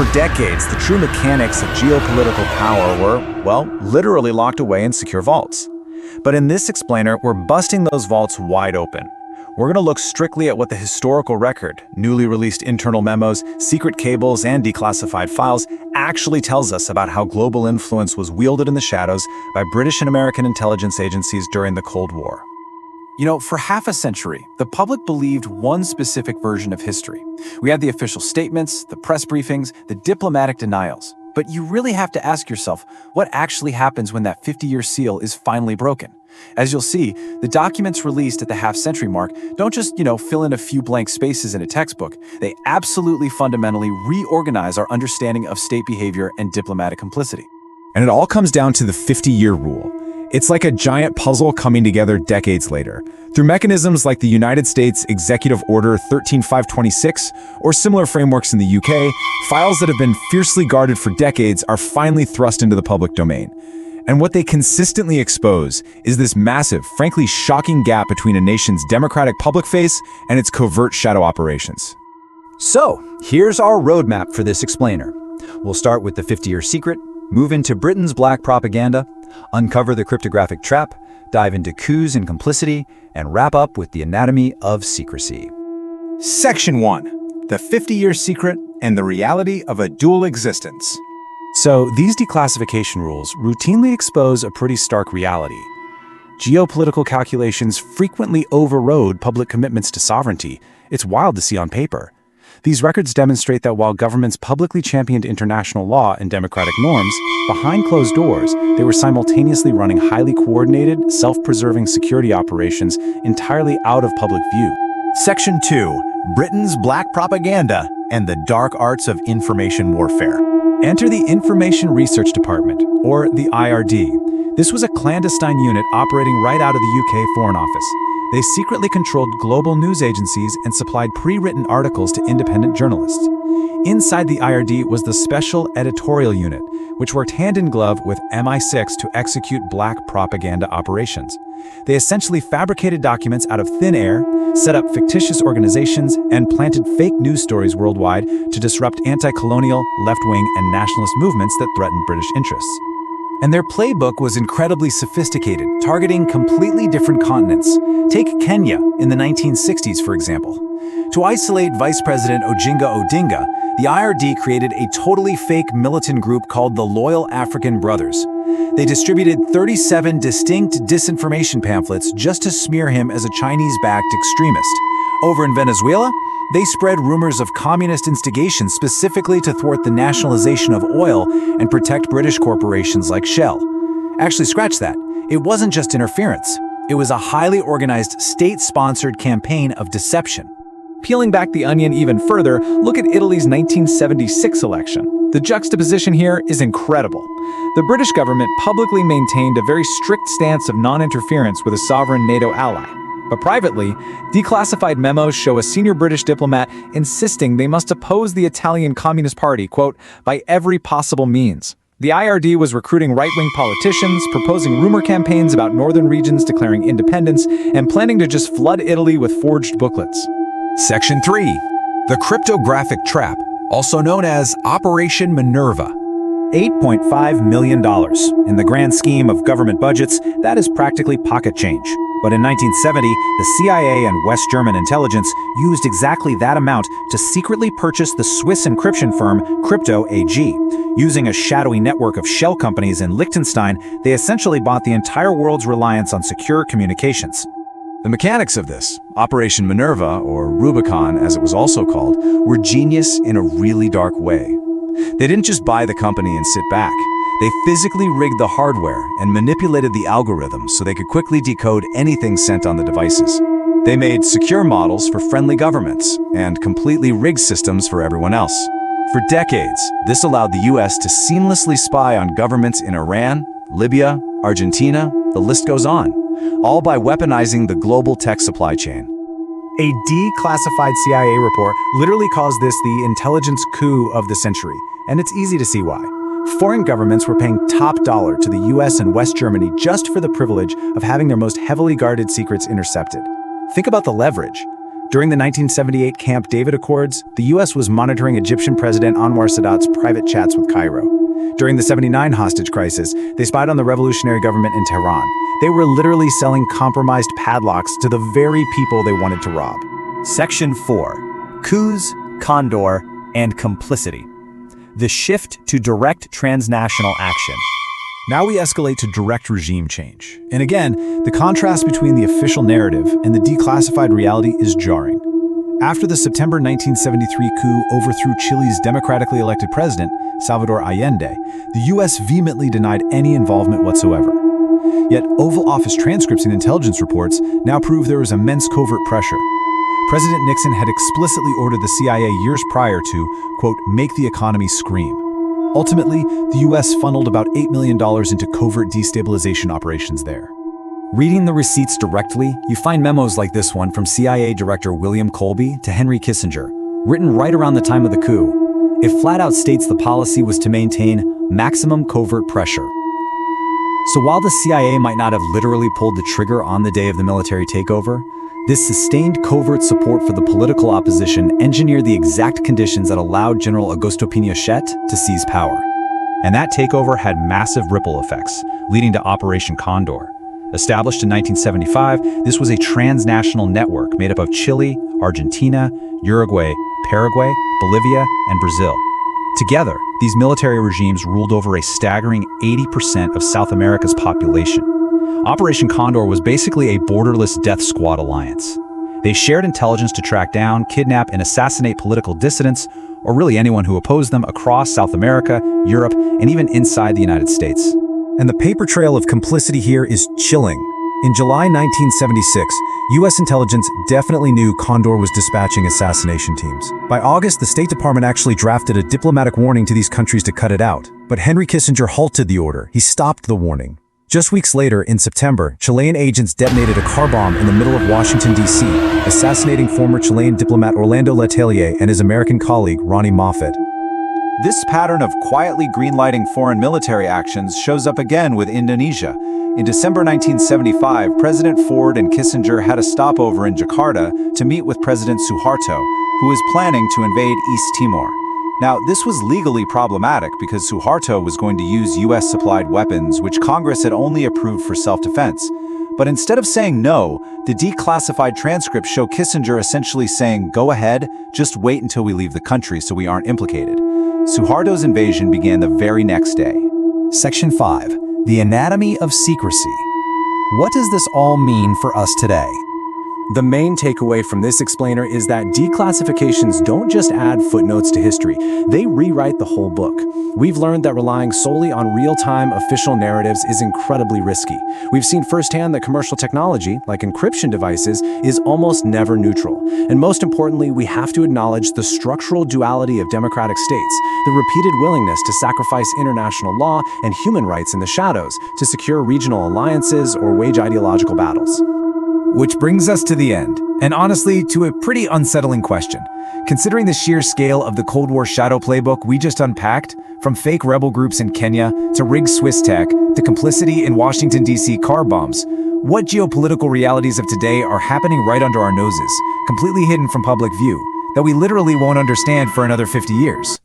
For decades, the true mechanics of geopolitical power were, well, literally locked away in secure vaults. But in this explainer, we're busting those vaults wide open. We're going to look strictly at what the historical record, newly released internal memos, secret cables, and declassified files actually tells us about how global influence was wielded in the shadows by British and American intelligence agencies during the Cold War. You know, for half a century, the public believed one specific version of history. We had the official statements, the press briefings, the diplomatic denials. But you really have to ask yourself, what actually happens when that 50-year seal is finally broken? As you'll see, the documents released at the half-century mark don't just, fill in a few blank spaces in a textbook. They absolutely fundamentally reorganize our understanding of state behavior and diplomatic complicity. And it all comes down to the 50-year rule. It's like a giant puzzle coming together decades later. Through mechanisms like the United States Executive Order 13526 or similar frameworks in the UK, files that have been fiercely guarded for decades are finally thrust into the public domain. And what they consistently expose is this massive, frankly shocking gap between a nation's democratic public face and its covert shadow operations. So, here's our roadmap for this explainer. We'll start with the 50-year secret, move into Britain's black propaganda, uncover the cryptographic trap, dive into coups and complicity, and wrap up with the anatomy of secrecy. Section 1. The 50-year secret and the reality of a dual existence. So, these declassification rules routinely expose a pretty stark reality. Geopolitical calculations frequently overrode public commitments to sovereignty. It's wild to see on paper. These records demonstrate that while governments publicly championed international law and democratic norms, behind closed doors, they were simultaneously running highly coordinated, self-preserving security operations entirely out of public view. Section 2. Britain's black propaganda and the dark arts of information warfare. Enter the Information Research Department, or the IRD. This was a clandestine unit operating right out of the UK Foreign Office. They secretly controlled global news agencies and supplied pre-written articles to independent journalists. Inside the IRD was the Special Editorial Unit, which worked hand in glove with MI6 to execute black propaganda operations. They essentially fabricated documents out of thin air, set up fictitious organizations, and planted fake news stories worldwide to disrupt anti-colonial, left-wing, and nationalist movements that threatened British interests. And their playbook was incredibly sophisticated, targeting completely different continents. Take Kenya in the 1960s, for example. To isolate Vice President Ojinga Odinga, the IRD created a totally fake militant group called the Loyal African Brothers. They distributed 37 distinct disinformation pamphlets just to smear him as a Chinese-backed extremist. Over in Venezuela, they spread rumors of communist instigation specifically to thwart the nationalization of oil and protect British corporations like Shell. Actually, scratch that. It wasn't just interference. It was a highly organized, state-sponsored campaign of deception. Peeling back the onion even further, look at Italy's 1976 election. The juxtaposition here is incredible. The British government publicly maintained a very strict stance of non-interference with a sovereign NATO ally. But privately, declassified memos show a senior British diplomat insisting they must oppose the Italian Communist Party, quote, by every possible means. The IRD was recruiting right-wing politicians, proposing rumor campaigns about northern regions declaring independence, and planning to just flood Italy with forged booklets. Section 3. The cryptographic trap, also known as Operation Minerva. $8.5 million. In the grand scheme of government budgets, that is practically pocket change. But in 1970, the CIA and West German intelligence used exactly that amount to secretly purchase the Swiss encryption firm Crypto AG. Using a shadowy network of shell companies in Liechtenstein, they essentially bought the entire world's reliance on secure communications. The mechanics of this, Operation Minerva, or Rubicon as it was also called, were genius in a really dark way. They didn't just buy the company and sit back. They physically rigged the hardware and manipulated the algorithms so they could quickly decode anything sent on the devices. They made secure models for friendly governments and completely rigged systems for everyone else. For decades, this allowed the US to seamlessly spy on governments in Iran, Libya, Argentina, the list goes on, all by weaponizing the global tech supply chain. A declassified CIA report literally calls this the intelligence coup of the century, and it's easy to see why. Foreign governments were paying top dollar to the US and West Germany just for the privilege of having their most heavily guarded secrets intercepted. Think about the leverage. During the 1978 Camp David Accords, the U.S. was monitoring Egyptian President Anwar Sadat's private chats with Cairo. During the '79 hostage crisis, they spied on the revolutionary government in Tehran. They were literally selling compromised padlocks to the very people they wanted to rob. Section 4. Coups, Condor, and Complicity. The shift to direct transnational action. Now we escalate to direct regime change. And again, the contrast between the official narrative and the declassified reality is jarring. After the September 1973 coup overthrew Chile's democratically elected president, Salvador Allende, the U.S. vehemently denied any involvement whatsoever. Yet Oval Office transcripts and intelligence reports now prove there was immense covert pressure. President Nixon had explicitly ordered the CIA years prior to, quote, make the economy scream. Ultimately, the U.S. funneled about $8 million into covert destabilization operations there. Reading the receipts directly, you find memos like this one from CIA Director William Colby to Henry Kissinger, written right around the time of the coup. It flat out states the policy was to maintain maximum covert pressure. So while the CIA might not have literally pulled the trigger on the day of the military takeover, this sustained covert support for the political opposition engineered the exact conditions that allowed General Augusto Pinochet to seize power. And that takeover had massive ripple effects, leading to Operation Condor. Established in 1975, this was a transnational network made up of Chile, Argentina, Uruguay, Paraguay, Bolivia, and Brazil. Together, these military regimes ruled over a staggering 80% of South America's population. Operation Condor was basically a borderless death squad alliance. They shared intelligence to track down, kidnap, and assassinate political dissidents, or really anyone who opposed them across South America, Europe, and even inside the United States. And the paper trail of complicity here is chilling. In July 1976, U.S. intelligence definitely knew Condor was dispatching assassination teams. By August, the State Department actually drafted a diplomatic warning to these countries to cut it out. But Henry Kissinger halted the order. He stopped the warning. Just weeks later, in September, Chilean agents detonated a car bomb in the middle of Washington, D.C., assassinating former Chilean diplomat Orlando Letelier and his American colleague, Ronnie Moffett. This pattern of quietly greenlighting foreign military actions shows up again with Indonesia. In December 1975, President Ford and Kissinger had a stopover in Jakarta to meet with President Suharto, who was planning to invade East Timor. Now, this was legally problematic because Suharto was going to use US-supplied weapons, which Congress had only approved for self-defense. But instead of saying no, the declassified transcripts show Kissinger essentially saying, go ahead, just wait until we leave the country so we aren't implicated. Suharto's invasion began the very next day. Section 5. The Anatomy of Secrecy. What does this all mean for us today? The main takeaway from this explainer is that declassifications don't just add footnotes to history, they rewrite the whole book. We've learned that relying solely on real-time official narratives is incredibly risky. We've seen firsthand that commercial technology, like encryption devices, is almost never neutral. And most importantly, we have to acknowledge the structural duality of democratic states, the repeated willingness to sacrifice international law and human rights in the shadows to secure regional alliances or wage ideological battles. Which brings us to the end, and honestly, to a pretty unsettling question. Considering the sheer scale of the Cold War shadow playbook we just unpacked, from fake rebel groups in Kenya to rigged Swiss tech to complicity in Washington, D.C. car bombs, what geopolitical realities of today are happening right under our noses, completely hidden from public view, that we literally won't understand for another 50 years?